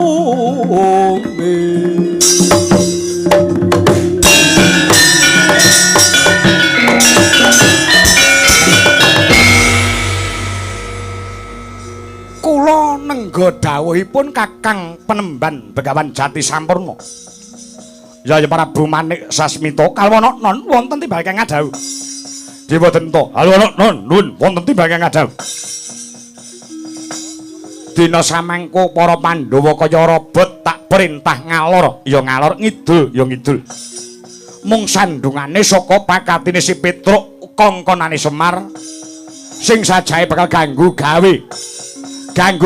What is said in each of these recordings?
Kula nengga dawuhipun Kakang Penemban Begawan Jati Sampurna. Ya Prabu Manik Sasmita kalwana non wonten timbal kang ngadhawuh. Dewa Denta, kalwana non nuwun wonten timbal kang ngadhawuh. Dina samangko para Pandhawa kaya robot tak perintah ngalor ya ngalor, ngidul ya ngidul. Mung sandungane saka pakatine si Petruk kongkonane Semar sing sajae bakal ganggu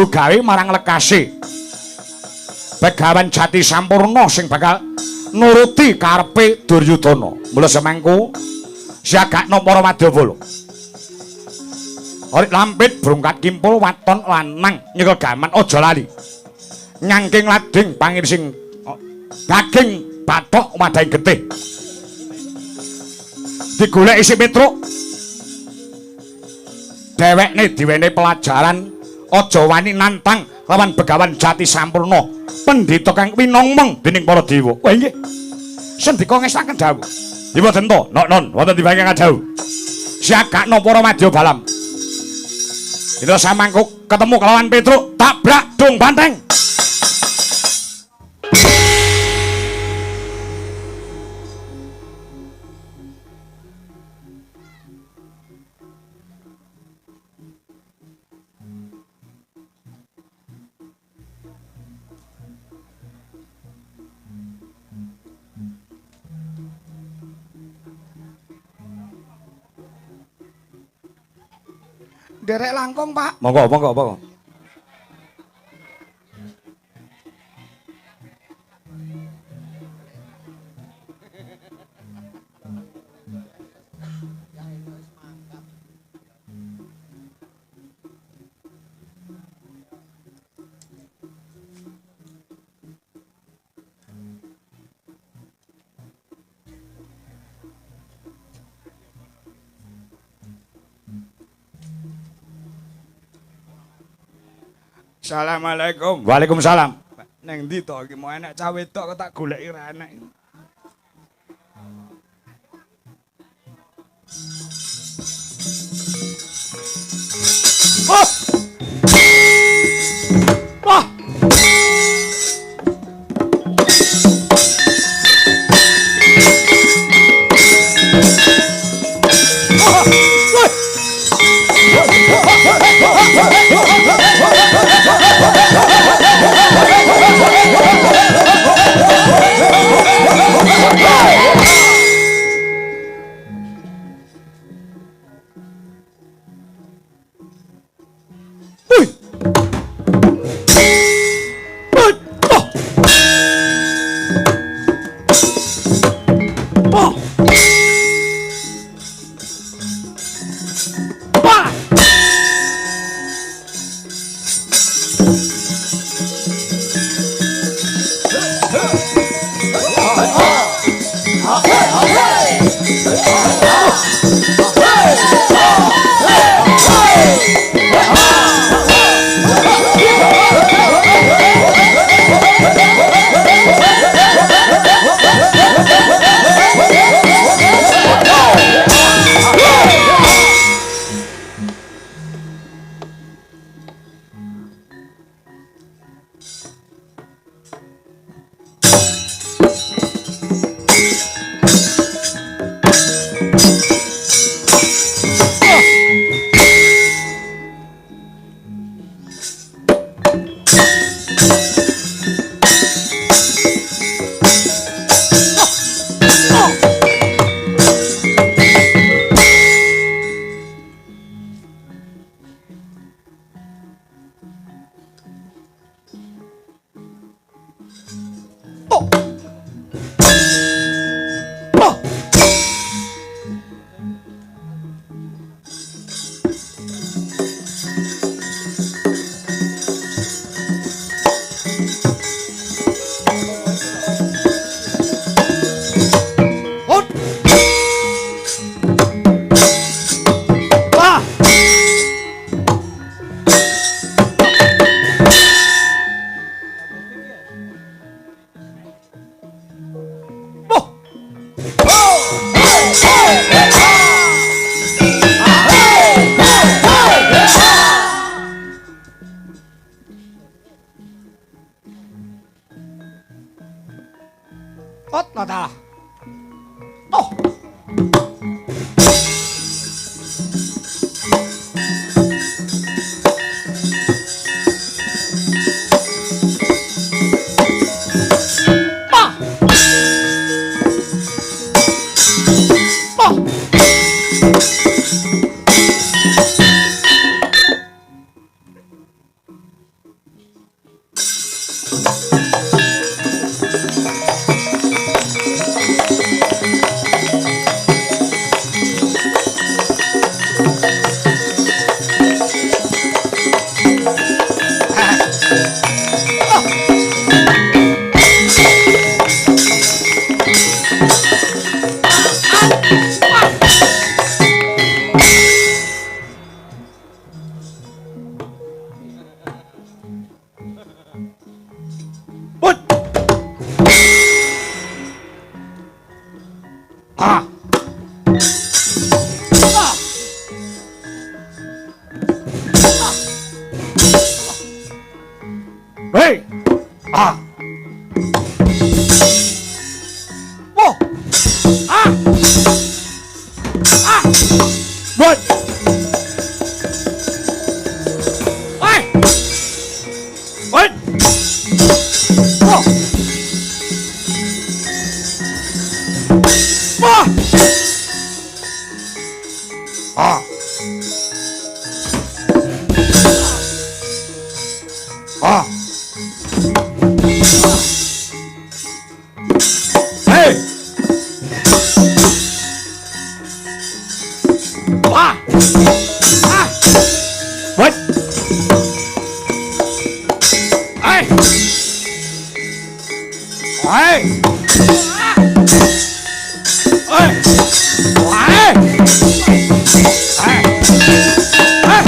gawe marang lekase Begawan Jati Sampurna sing bakal nuruti karepe Duryudana. Mula semangko siagakna para Madyavala. Orik lampit brungkat kimpul waton lanang nyekel gaman aja lali. Nyangking lading pangirsing daging bathok wadahing getih. Digoleki si Petruk. Dhewekne diwenehi pelajaran aja wani nantang lawan Begawan Jati Sampurna, pendhita kang winongmong dening para dewa. Wah nggih. Sendika ngestaken dawuh. Dewa Denta, non wonten timbang kang dawuh. Siagakna para madya balam. Dina samangko ketemu kelawan Petruk, tabrak dung banteng. Derek langkung, Pak. Monggo. Assalamualaikum. Waalaikumsalam. Neng ndi to iki mau enek cah wedok kok tak goleki ra enek. Oh! Wah! Ot nadalah. Oh. Hei! Ah! Wah! Ah! Ah! Good! Hei! Wait! Wah! Wah! Ah! Ah! Hey! Ah! Ah! What? Hey! Hey! Ah! Hey! Hey! Hey!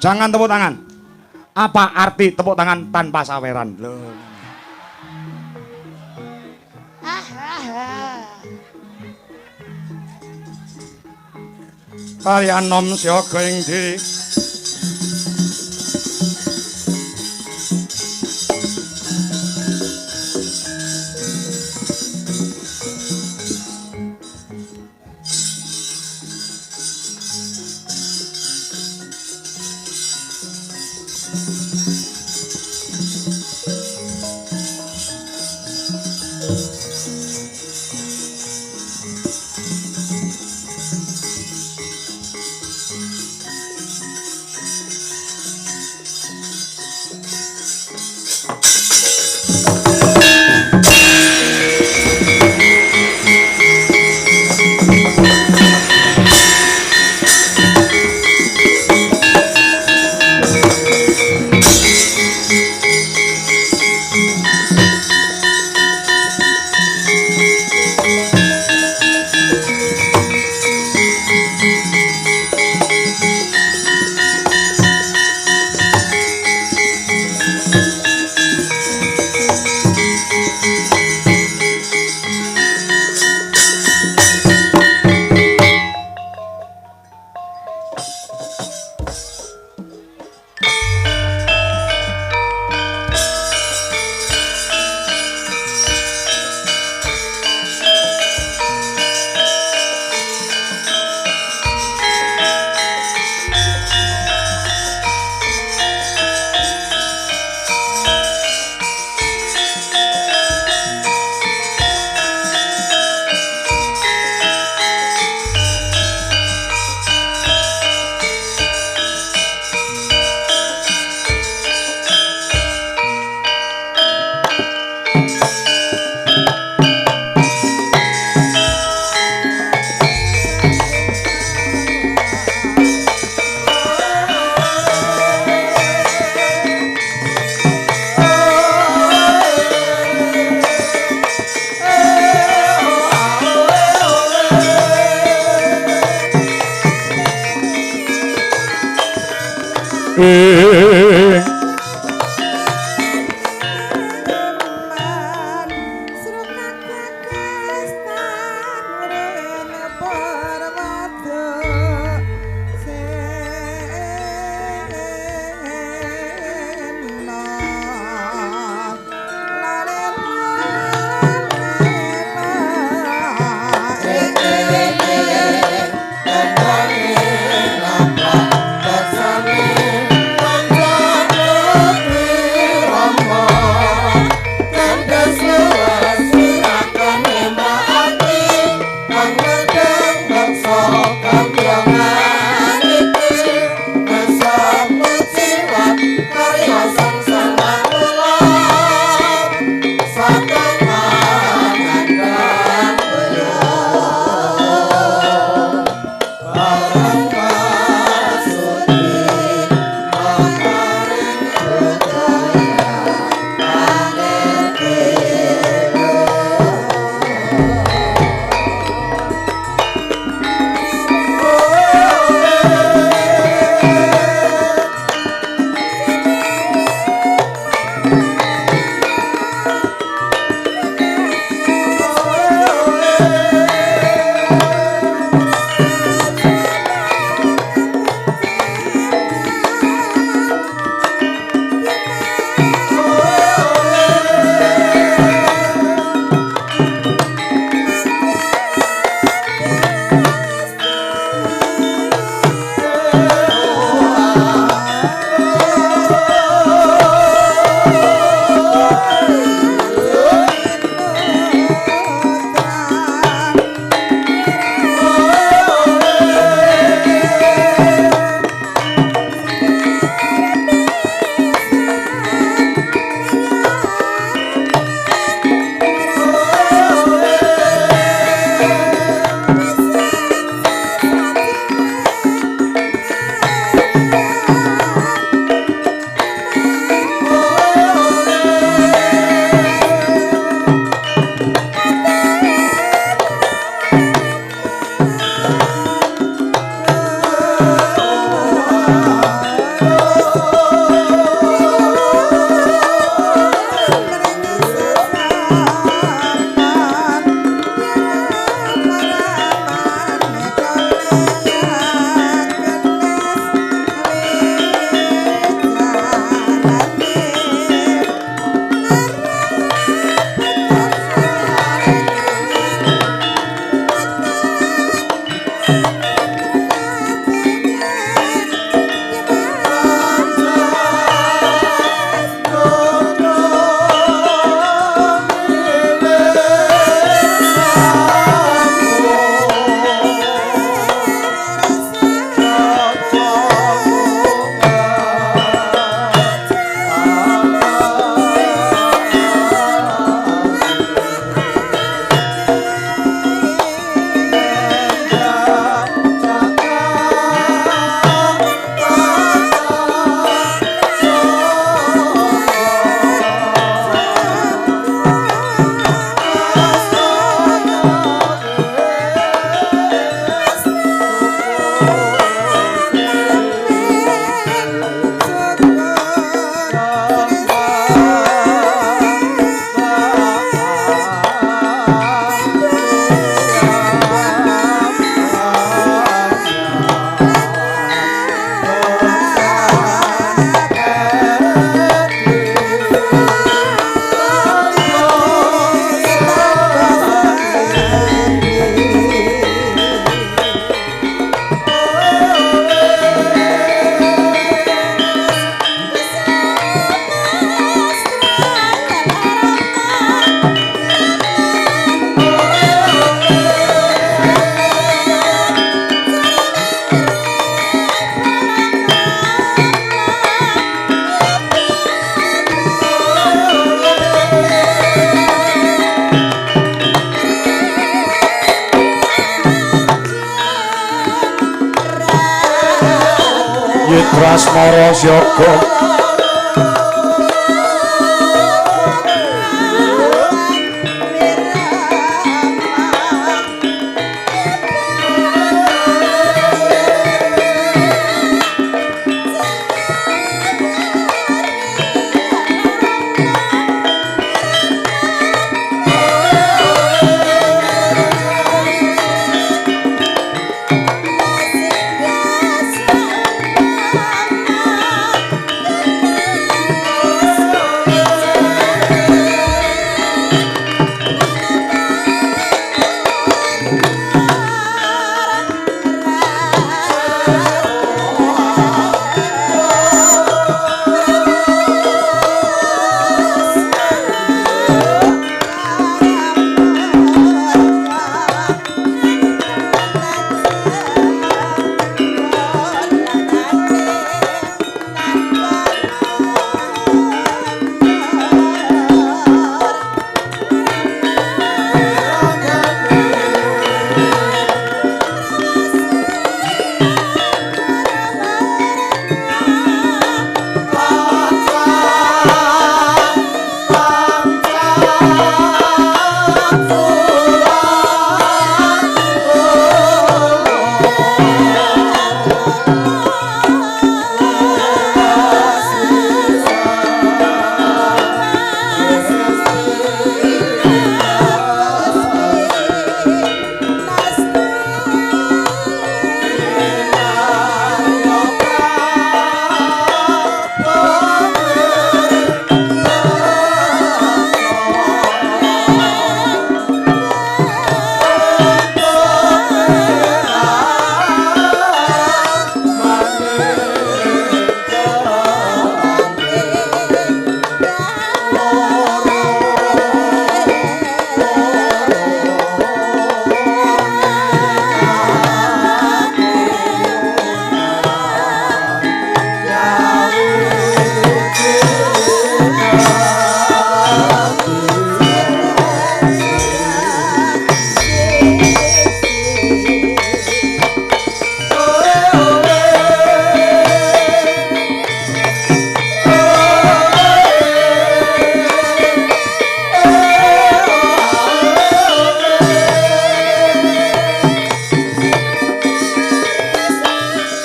Jangan tepuk tangan. Apa arti tepuk tangan tanpa saweran? Loh. Kalian nom siaga ing ndi? Trasmara Syaga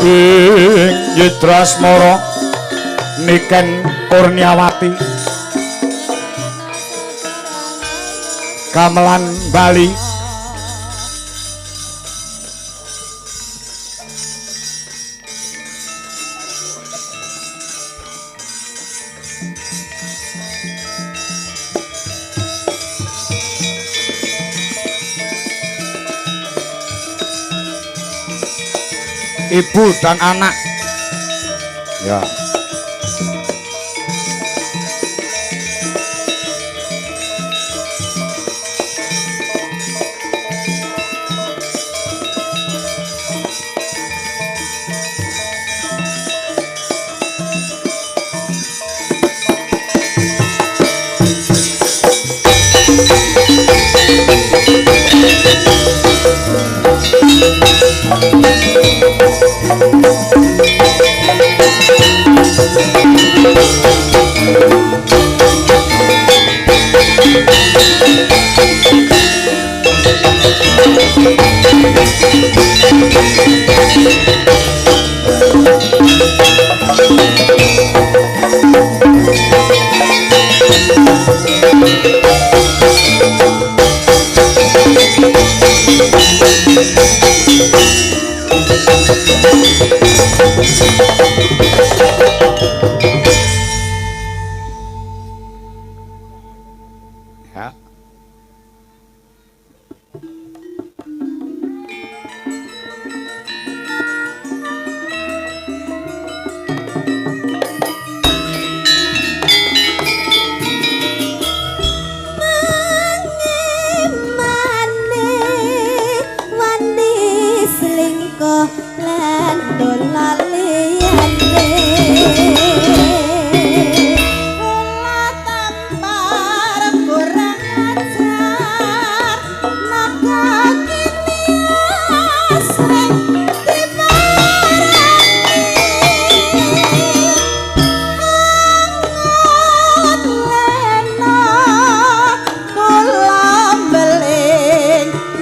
ing Yidrasmara Niken Kurniawati Gamelan Bali ibu dan anak ya ya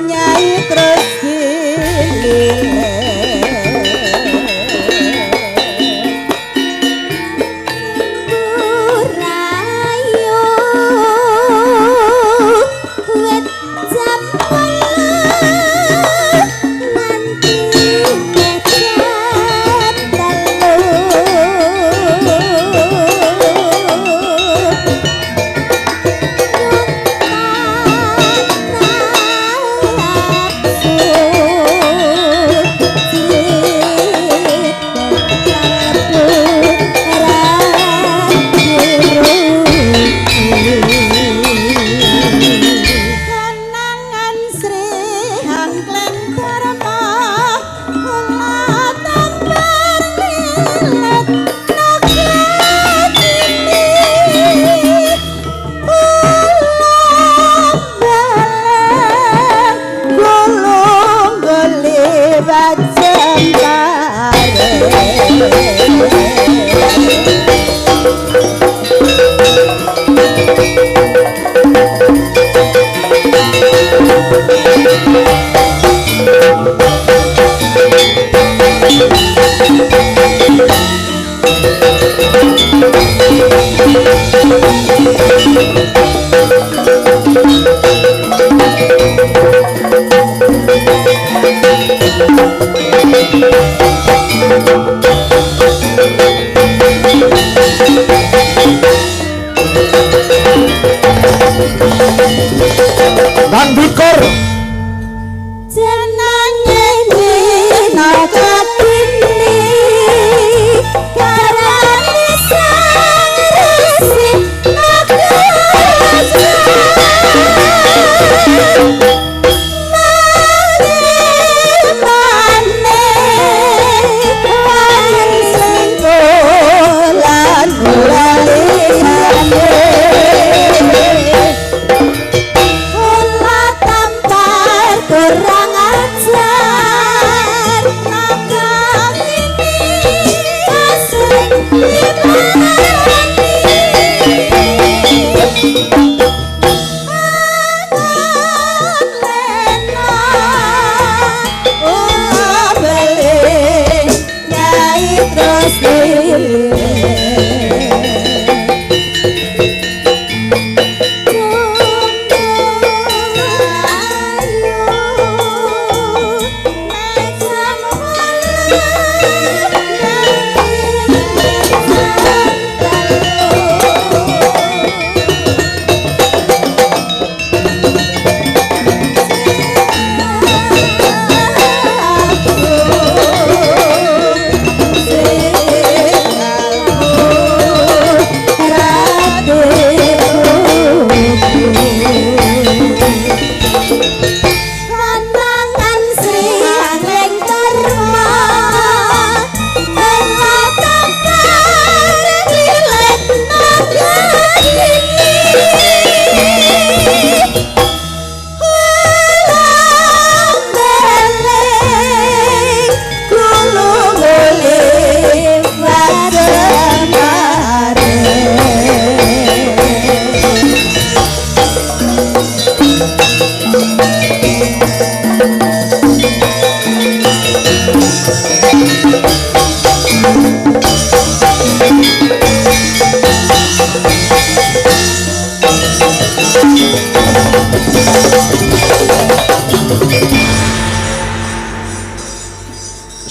Nyai terus dililih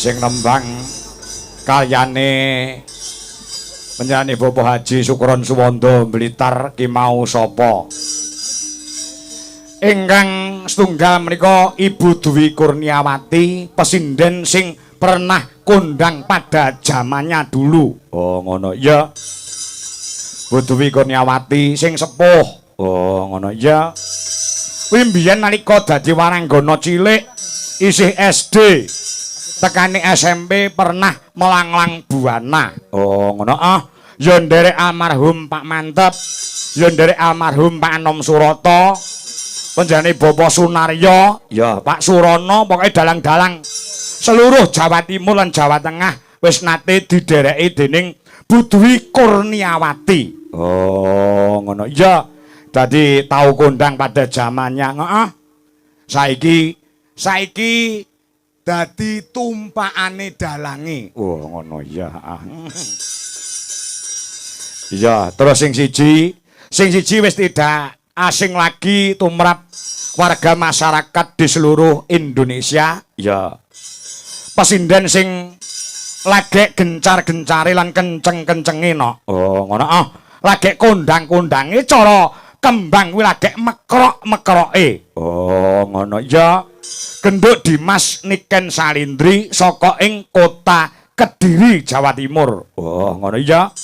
Sing nembang karyane penyanyi Bapak Haji Sukron Suwondo Blitar ki mau sapa? Ingkang setunggal menika Ibu Dwi Kurniawati, pesinden sing pernah kondang pada zamannya dulu. Oh ngono ya. Bu Dwi Kurniawati sing sepuh. Oh ngono ya. Kuwi mbiyen nalika dadi waranggana cilik isih SD. Tekane SMP pernah melanglang buana. Oh ngono ah. Ya nderek almarhum Pak Mantep, ya nderek almarhum Pak Anom Surata, penjane Bapak Sunaryo, ya Pak Surono, pokoke dalang-dalang seluruh Jawa Timur lan Jawa Tengah wis nate didereki dening Bu Dwi Kurniawati. Oh ngono ya. Dadi tau kondang pada zamannya heeh. Saiki dadi tumpakane dalange. Oh ngono ya. Iya, terus sing siji wis tidak asing lagi tumrap warga masyarakat di seluruh Indonesia. Ya. Pesinden sing lagi gencar-gencare lan kenceng-kencenge no. Oh, ngono ah. Lagi kondang-kondange cara kembang kuwi lagi mekrok-mekroke. Oh, ngono ya. Genduk Dimas Niken Salindri saka ing kota Kediri, Jawa Timur. Oh, ngono ya.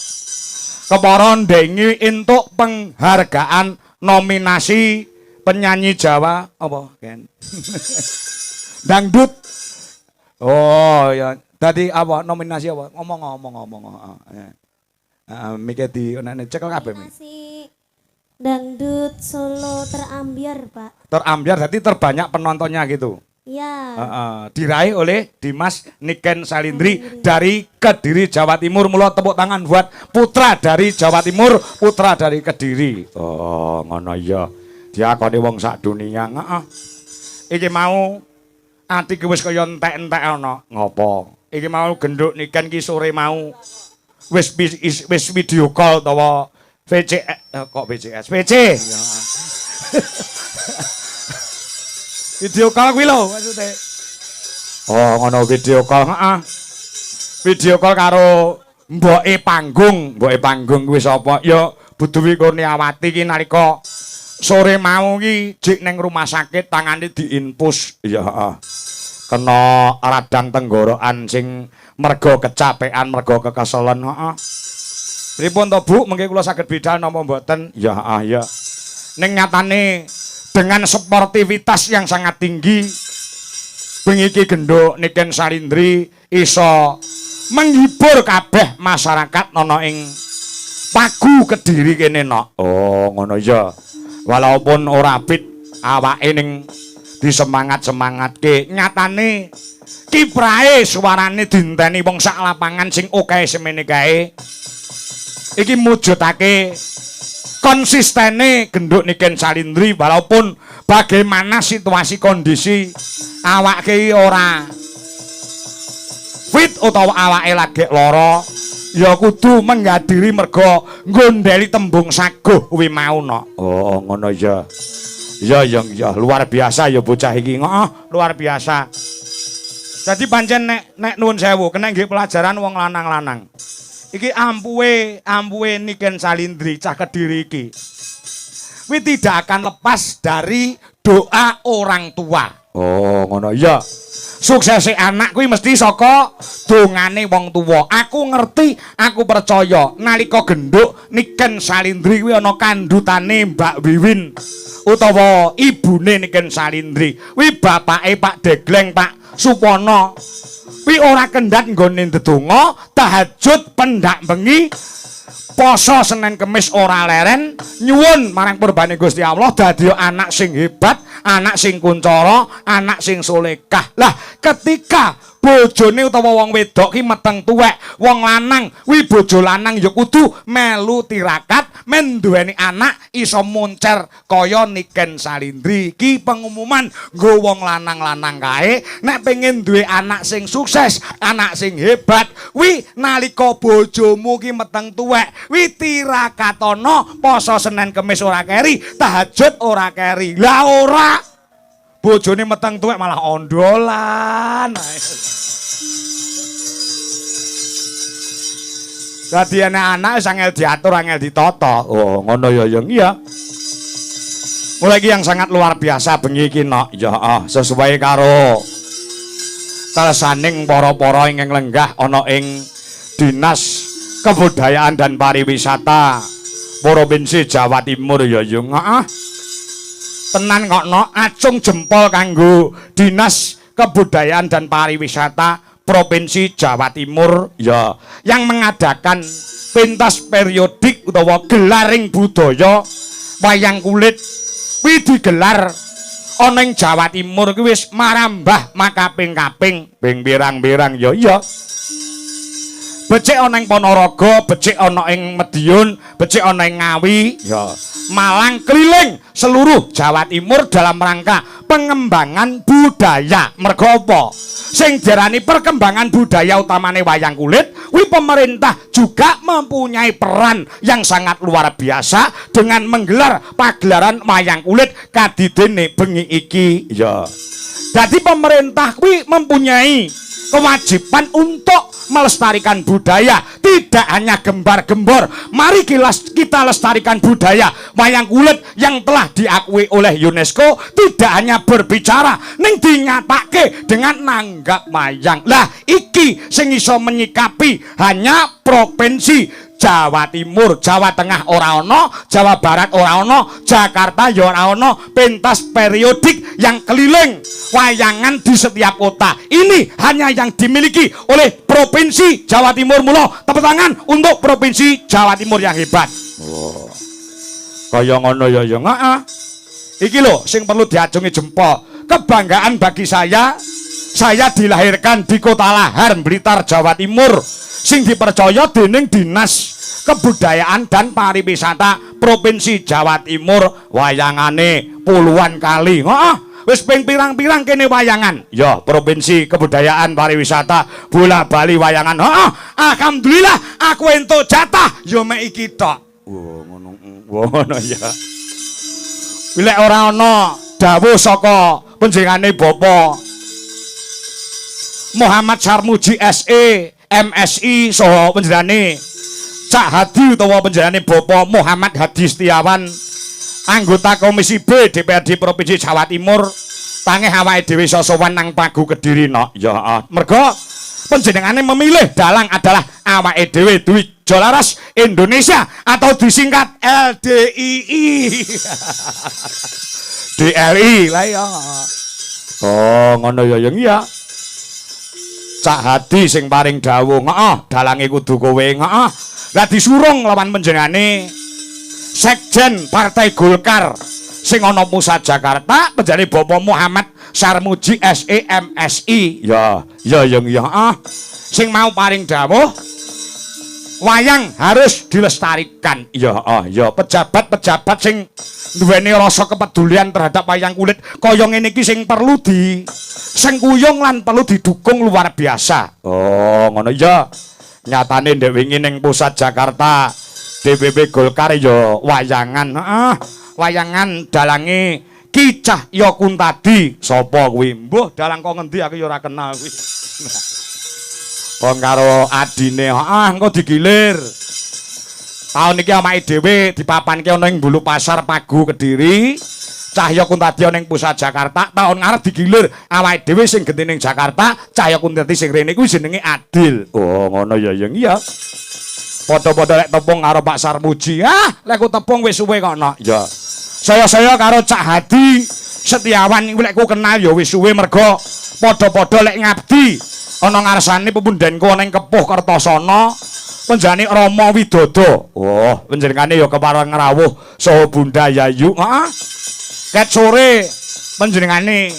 Kepara ndengi entuk penghargaan nominasi penyanyi Jawa apa Ken? Dangdut. Oh ya, tadi apa nominasi apa? Ngomong. Mikir di onane cekel kabeh. Nominasi Dangdut Solo Terambiar, Pak. Terambiar berarti terbanyak penontonnya gitu. Iya. Diraih oleh Dimas Niken Salindri dari Kediri, Jawa Timur. Mula tepuk tangan buat putra dari Jawa Timur, putra dari Kediri. Oh, ngono ya. Diakoni wong sak dunia. Iki mau atiku wis kaya entek-entek ana. Ngopo? Iki mau genduk Niken ki sore mau wis video call utawa VCS kok VCS? VC. Video call kuwi lho maksude. Oh, ngono video call, heeh. Video call karo mboke panggung kuwi sapa? Ya Bu Dwi Kurniawati ki nalika sore mau ki jek ning rumah sakit tangane diinfus. Ya heeh. Kena radang tenggorokan sing mergo kecapean, mergo kekeselen, heeh. Pripun to Bu, mengke kula saged bidal napa mboten? Ya heeh ya. Ning nyatane dengan sportivitas yang sangat tinggi bengi iki genduk Niken Salindri iso menghibur kabeh masyarakat ana ing Pagu Kediri kene no. Oh ngono ya. Walaupun ora apit awake ning disemangat-semangatke, nyatane kiprahe suarane dinteni wong sak lapangan sing akeh semene kae. Iki mujudake konsistene genduk Niken Salindri walaupun bagaimana situasi kondisi awake ora fit utawa awake lagi lara ya kudu menghadiri merga nggondheli tembung saguh kuwi mau no. Oh ngono ya. Ya luar biasa ya bocah iki. Luar biasa. Jadi pancen nek nuwun sewu kena nggih pelajaran wong lanang-lanang. Iki ampuhe Niken Salindri cah Kediri iki. Kuwi tidak akan lepas dari doa orang tua. Oh, ngono ya. Suksese anak kuwi mesti saka dongane wong tuwa. Aku ngerti, aku percaya nalika genduk Niken Salindri kuwi ana kandhutane Mbak Wiwin utawa ibune Niken Salindri. Kuwi bapake Pak Degleng, Pak Supono. Kuwi ora kendhat nggone ndedonga, tahajud pendak bengi, poso Senin Kemis ora leren, nyuwun marang purbane Gusti Allah dadi anak sing hebat, anak sing kuncara, anak sing solehah. Lah, ketika bojone utawa wong wedok ki meteng tuwek, wong lanang kuwi bojo lanang ya kudu melu tirakat, men duweni anak iso moncer kaya Niken Salindri. Ki pengumuman nggo wong lanang-lanang kae nek pengen duwe anak sing sukses, anak sing hebat, kuwi nalika bojomu ki meteng tuwek, kuwi tirakatono, poso Senin Kemis ora keri, tahajud ora keri. Lah ora bojone meteng tuwek malah ondolan. Dadi anak wis angel diatur, angel ditata. Oh, ngono ya yang iya. Mulai iki yang sangat luar biasa bengi iki nok. Ya, sesuai karo kersaning para-para ingkang lenggah ana ing Dinas Kebudayaan dan Pariwisata Provinsi Jawa Timur ya yung. Tenan kok nok, acung jempol kanggo Dinas Kebudayaan dan Pariwisata Provinsi Jawa Timur ya yang mengadakan pentas periodik utawa gelaring budaya wayang kulit kuwi digelar ana ing Jawa Timur kuwi wis marambah makaping-kaping beng birang-birang ya iya. Becik ana ing Ponorogo, becik ana ing Madiun, becik ana ing Ngawi ya. Malang keliling seluruh Jawa Timur dalam rangka pengembangan budaya. Mergo apa? Sing diarani perkembangan budaya utamane wayang kulit, kuwi pemerintah juga mempunyai peran yang sangat luar biasa dengan menggelar pagelaran wayang kulit kadidene bengi iki ya. Jadi pemerintah kuwi mempunyai kewajiban untuk melestarikan budaya, tidak hanya gembar-gembor. Mari kita lestarikan budaya wayang kulit yang telah diakui oleh UNESCO, tidak hanya berbicara ning dinyatake dengan nanggap wayang. Lah iki sing iso menyikapi hanya provinsi Jawa Timur, Jawa Tengah ora ono, Jawa Barat ora ono, Jakarta ya ora ono pentas periodik yang keliling wayangan di setiap kota. Ini hanya yang dimiliki oleh Provinsi Jawa Timur. Mula tepuk tangan untuk Provinsi Jawa Timur yang hebat. Oh. Kaya ngono ya ya. Iki lho sing perlu diacungi jempol. Kebanggaan bagi saya dilahirkan di Kota Lahar, Blitar, Jawa Timur, sing dipercaya dening Dinas Kebudayaan dan Pariwisata Provinsi Jawa Timur. Wayangane puluhan kali. Wis ping pirang-pirang kene wayangan. Ya, Provinsi Kebudayaan Pariwisata bola bali wayangan. Alhamdulillah aku entuk jatah ya mek iki tok. Ngono ya. Bilek ora ana dawuh saka panjenengane Bapak Muhammad Sarmuji SE MSI saha panjenengane Cak Hadi utawa panjenengane Bapak Muhammad Hadi Setiawan, anggota Komisi B DPRD Provinsi Jawa Timur, tangeh awake dhewe sosowan nang Pagu Kediri nok. Ya, mergo panjenengane memilih dalang adalah awake dhewe Dwi Jolaras Indonesia atau disingkat LDII. DLI lah ya. Oh, ngono ya yang iya. Cak Hadi sing paring dawuh, dalange kudu kowe. Lah disurung lawan panjenengane Sekjen Partai Golkar sing ana pusat Jakarta, panjenengane Bapak Muhammad Sarmuji SE MSI. Ya, ya yang iya. Sing mau paring dawuh wayang harus dilestarikan. Ya pejabat-pejabat sing duweni rasa kepedulian terhadap wayang kulit kaya ngene iki sing perlu sengkuyung lan perlu didukung luar biasa. Oh, ngono ya. Nyatane ndek wingi ning pusat Jakarta DPP Golkar ya wayangan. Wayangan dalange Ki Cahya Kuntadi. Sapa kuwi? Mbuh dalang kok ngendi aku ya ora kenal kuwi. Wong karo adine, engko digilir. Taun iki amake dhewe dipapanke ana ing Bulu Pasar Pagu Kediri. Cahya Kuntadi ning pusat Jakarta. Taun ngarep digilir awake dhewe sing genti ning Jakarta, Cahya Kuntadi sing rene kuwi jenenge Adil. Oh, ngono ya yang iya. Padha-padha lek tepung karo Pak Sarmuji. Lek ku tepung wis suwe kok ana. Ya. Saya karo Cak Hadi Setiawan iku lek ku kenal ya wis suwe merga padha-padha lek ngabdi ana ngarsane pepundhenku ning Kepuh Kertasana panjenengane Rama Widodo. Oh, panjenengane ya kepareng rawuh saha Bunda Yayu. Ket sore panjenengane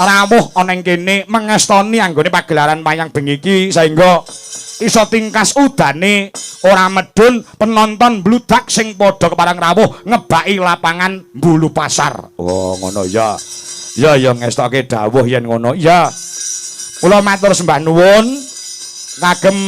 rawuh ana ing kene mengestoni anggone pagelaran wayang bengi iki sehingga iso tingkas udane ora medun penonton bludak sing padha kepareng rawuh ngebaki lapangan Bulu Pasar. Oh, ngono ya. Ya ngestoke dawuh yen ngono. Ya. Kula matur sembah nuwun kagem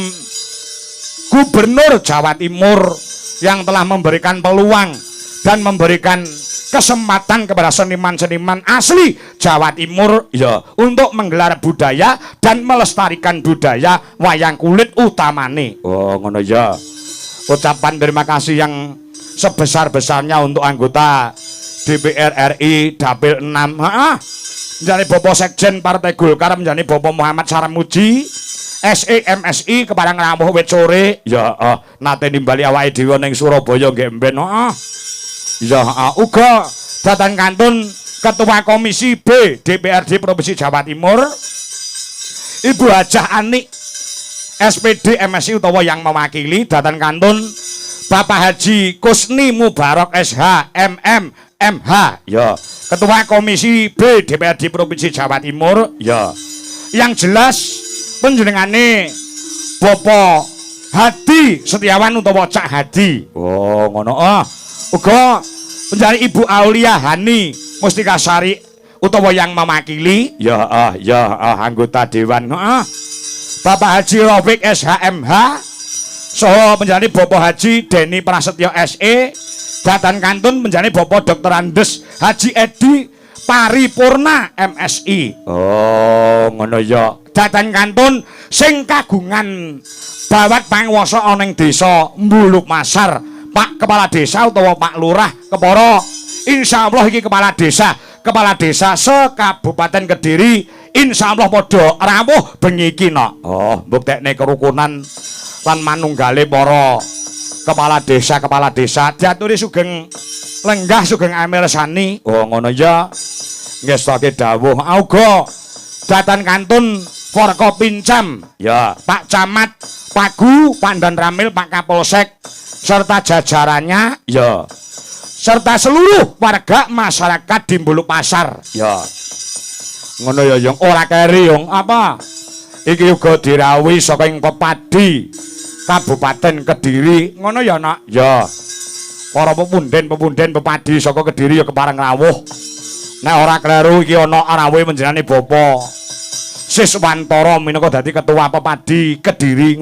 Gubernur Jawa Timur yang telah memberikan peluang dan memberikan kesempatan kepada seniman-seniman asli Jawa Timur ya untuk menggelar budaya dan melestarikan budaya wayang kulit utamane. Oh, ngono ya. Ucapan terima kasih yang sebesar-besarnya untuk anggota DPR RI Dapil 6. Menjadi Bapak Sekjen Partai Golkar, menjadi Bapak Muhammad Sarmuji, SE MSI kepareng rawuh wit sore. Ya, nate nimbali awake dhewe ning Surabaya nggih mben. Ya, uga datang kantun Ketua Komisi B DPRD Provinsi Jawa Timur Ibu Hajah Anik SPD MSI utawa yang mewakili datang kantun Bapak Haji Kusni Mubarok SH MM MH ya Ketua Komisi B DPRD Provinsi Jawa Timur ya. Yang jelas panjenengane Bapak Hadi Setiawan utawa Cak Hadi. Oh, ngono. Uga penjari Ibu Aulia Hani Mustikasari utawa yang mewakili ya anggota dewan. Bapak Haji Rafiq SHMH saha penjari Bapak Haji Deni Prasetyo SE datang kantun penjari Bapak Dr. Andes Haji Edi Paripurna MSI. Oh, ngono ya. Datang kantun sing kagungan bawat panguwasa ana ing desa Mbulu Pasar, Pak Kepala Desa utawa Pak Lurah Kepara. Insyaallah iki kepala desa se-Kabupaten Kediri insyaallah padha rawuh bengi iki no. Oh, mbuktekne kerukunan lan manunggale para kepala desa diaturi sugeng lenggah sugeng amirsani. Oh, ngono ya. Ngestoke dawuh auga datan kantun Forkopincam ya Pak Camat Pagu Pandan Ramil Pak Kapolsek serta jajarannya ya serta seluruh warga masyarakat di Bulu Pasar ya. Ngono ya yang ora keri yang apa iki uga dirawuhi saka ing Pepadi Kabupaten Kediri. Ngono ya nak ya para pepunden Pepadi saka Kediri ya kepareng rawuh. Nek ora kleru iki ana rawuhe panjenengane Bapak Siswantara minangka dadi ketua Pepadi Kediri.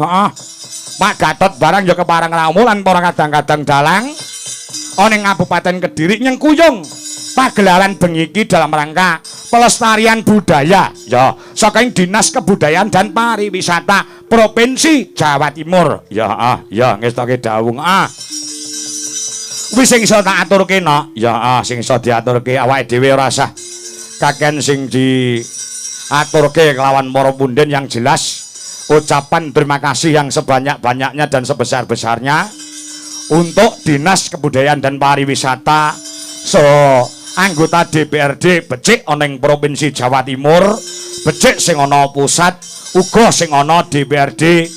Pak Gatot barang ya kepareng rawuh lan para kadang-kadang dalang ana ing Kabupaten Kediri nyengkuyung pagelaran bengi iki dalam rangka pelestarian budaya ya saka Dinas Kebudayaan dan Pariwisata Provinsi Jawa Timur. Ya ngestoke dawuh. Wis sing iso tak aturke no. Ya sing iso diaturke awake dhewe ora usah kaken sing diaturke kelawan para punden. Yang jelas ucapan terima kasih yang sebanyak-banyaknya dan sebesar-besarnya untuk Dinas Kebudayaan dan Pariwisata anggota DPRD becik ana ing Provinsi Jawa Timur, becik sing ana pusat, uga sing ana DPRD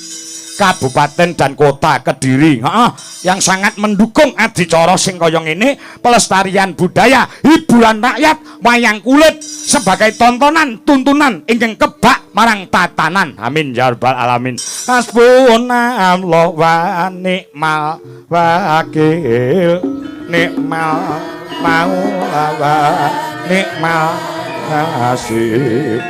kabupaten dan kota Kediri. Yang sangat mendukung adicara sing kaya ngene, pelestarian budaya, hiburan rakyat, wayang kulit sebagai tontonan tuntunan ingkang kebak marang tatanan. Amin ya rabbal alamin. Hasbunallah wa ni'mal wakil, ni'mal maula wa ni'mal nasir.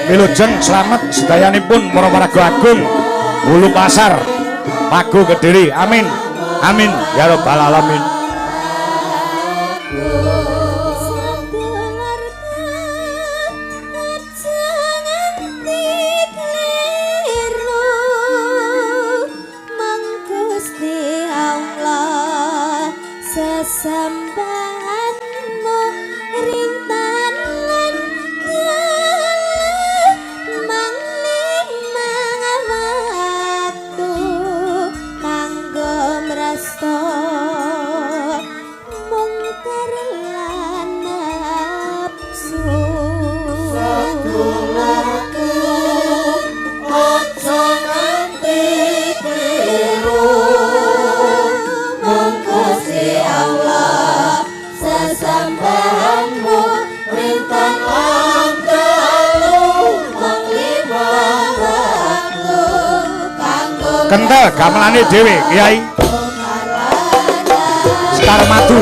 Wilujeng slamet sedayanipun para paraga agung Hulu Pasar Pago Kediri. Amin. Amin ya rabbal alamin. Sesambahanmu rintan lan kental gamelane dhewe Kiai Sekar Madu.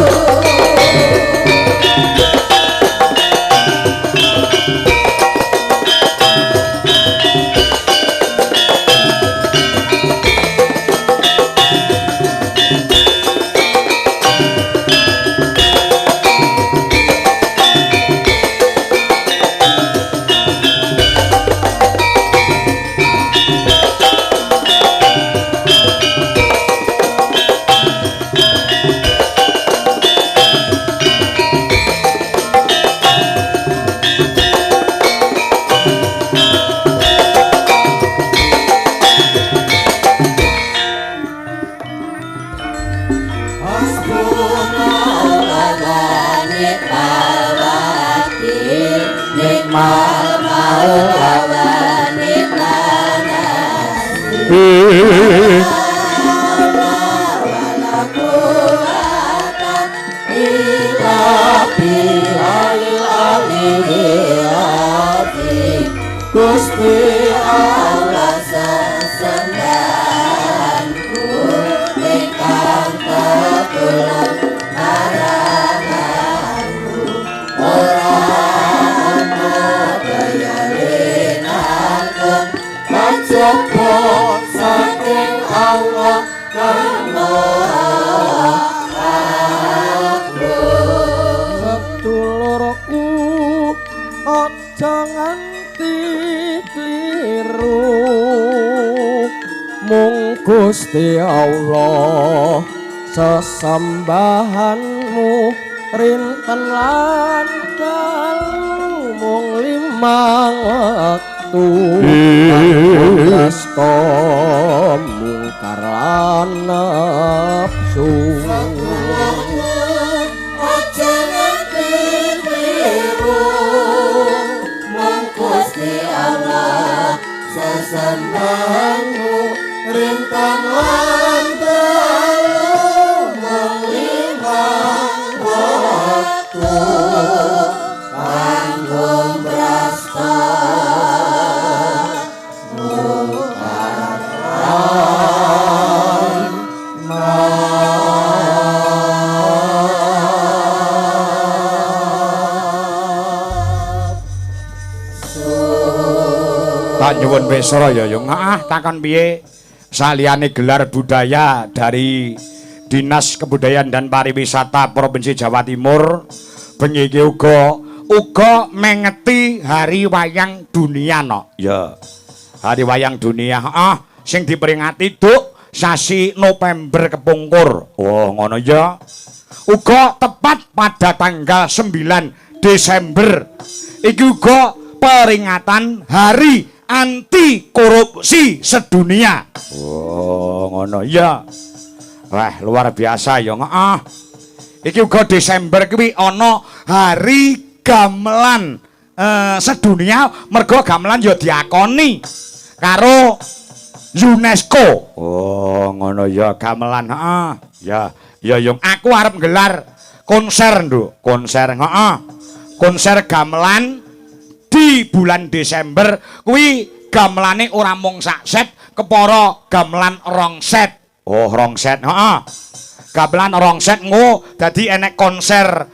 Gusti Allah sesembahanku ingkang tetulung maranganku ora ana daya linangkung kajaba saking Allah kang aku sedulurku aja nganti mung Gusti Allah sesembahanmu rinten lan dalu mung 5 wektu kasta mungkar lan nafsu aja nganti kliru mung Gusti Allah sesembahanmu rintan lan dalu mung 5 waktu kanggo brasta tak nyuwun besara ya yo takon piye saliyane gelar budaya dari Dinas Kebudayaan dan Pariwisata Provinsi Jawa Timur bengi iki uga mengeti Hari Wayang Dunia no. Ya. Hari Wayang Dunia sing diperingati Duk sasi November kepungkur. Oh, ngono ya. Uga tepat pada tanggal 9 Desember. Iki uga peringatan Hari Anti Korupsi Sedunia. Oh, ngono ya. Wah, luar biasa ya, heeh. Iki uga Desember kuwi ana Hari Gamelan sedunia, mergo gamelan ya diakoni karo UNESCO. Oh, ngono ya gamelan, heeh. Ya yung aku arep gelar konser, Nduk. Konser, heeh. Konser gamelan di bulan Desember kuwi gamelane ora mung sak set, kepara gamelan 2 set. Oh, 2 set, heeh. Gamelan 2 set dadi enek konser